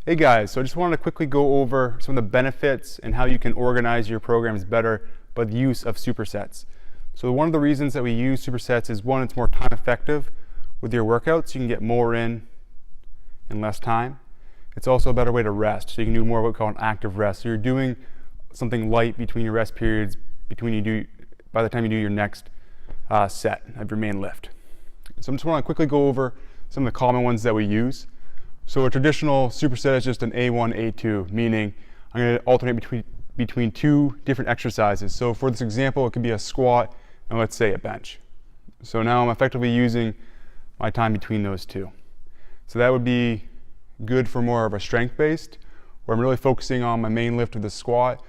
Hey guys, so I just wanted to quickly go over some of the benefits and how you can organize your programs better by the use of supersets. So one of the reasons that we use supersets is one, it's more time effective with your workouts. You can get more in less time. It's also a better way to rest. So you can do more of what we call an active rest. So you're doing something light between your rest periods by the time you do your next set of your main lift. So I just want to quickly go over some of the common ones that we use. So a traditional superset is just an A1, A2, meaning I'm going to alternate between two different exercises. So for this example, it could be a squat and let's say a bench. So now I'm effectively using my time between those two. So that would be good for more of a strength-based, where I'm really focusing on my main lift of the squat.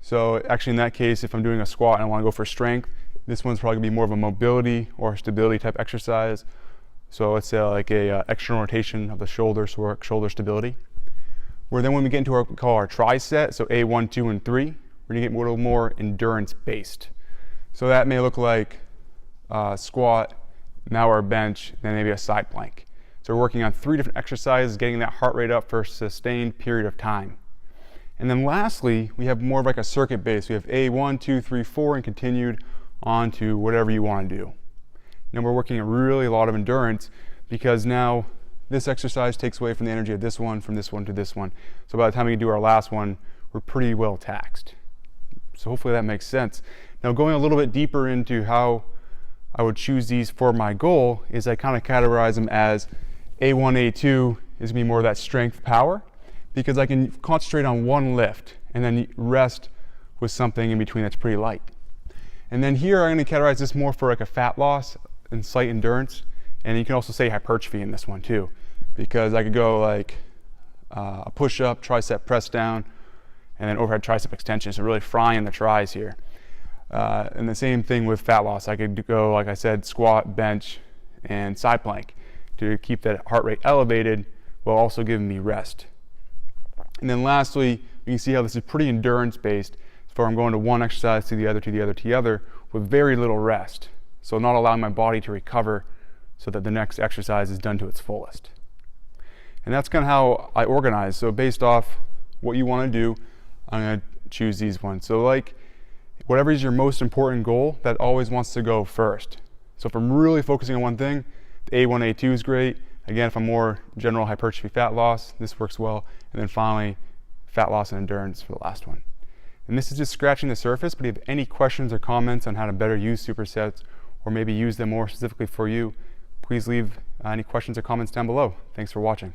So actually in that case, if I'm doing a squat and I want to go for strength, this one's probably going to be more of a mobility or stability type exercise. So let's say like a external rotation of the shoulders for shoulder stability. Where then when we get into what we call our tri-set, so A1, 2, and 3, we're going to get a little more endurance based. So that may look like squat, now our bench, then maybe a side plank. So we're working on 3 different exercises, getting that heart rate up for a sustained period of time. And then lastly, we have more of like a circuit base. We have A1, 2, 3, 4, and continued on to whatever you want to do. Now we're working really a lot of endurance because now this exercise takes away from the energy of this one, from this one to this one. So by the time we do our last one, we're pretty well taxed. So hopefully that makes sense. Now going a little bit deeper into how I would choose these for my goal is I kind of categorize them as A1, A2 is going to be more of that strength power because I can concentrate on one lift and then rest with something in between that's pretty light. And then here I'm going to categorize this more for like a fat loss and slight endurance, and you can also say hypertrophy in this one too, because I could go like a push-up, tricep press down, and then overhead tricep extension, so really frying the tris here. And the same thing with fat loss. I could go, like I said, squat, bench, and side plank to keep that heart rate elevated while also giving me rest. And then lastly, you can see how this is pretty endurance-based, so I'm going to one exercise to the other, to the other, to the other, with very little rest. So not allowing my body to recover so that the next exercise is done to its fullest. And that's kind of how I organize. So based off what you want to do, I'm going to choose these ones. So like whatever is your most important goal, that always wants to go first. So if I'm really focusing on one thing, the A1, A2 is great. Again, if I'm more general hypertrophy fat loss, this works well. And then finally, fat loss and endurance for the last one. And this is just scratching the surface, but if you have any questions or comments on how to better use supersets or maybe use them more specifically for you, please leave any questions or comments down below. Thanks for watching.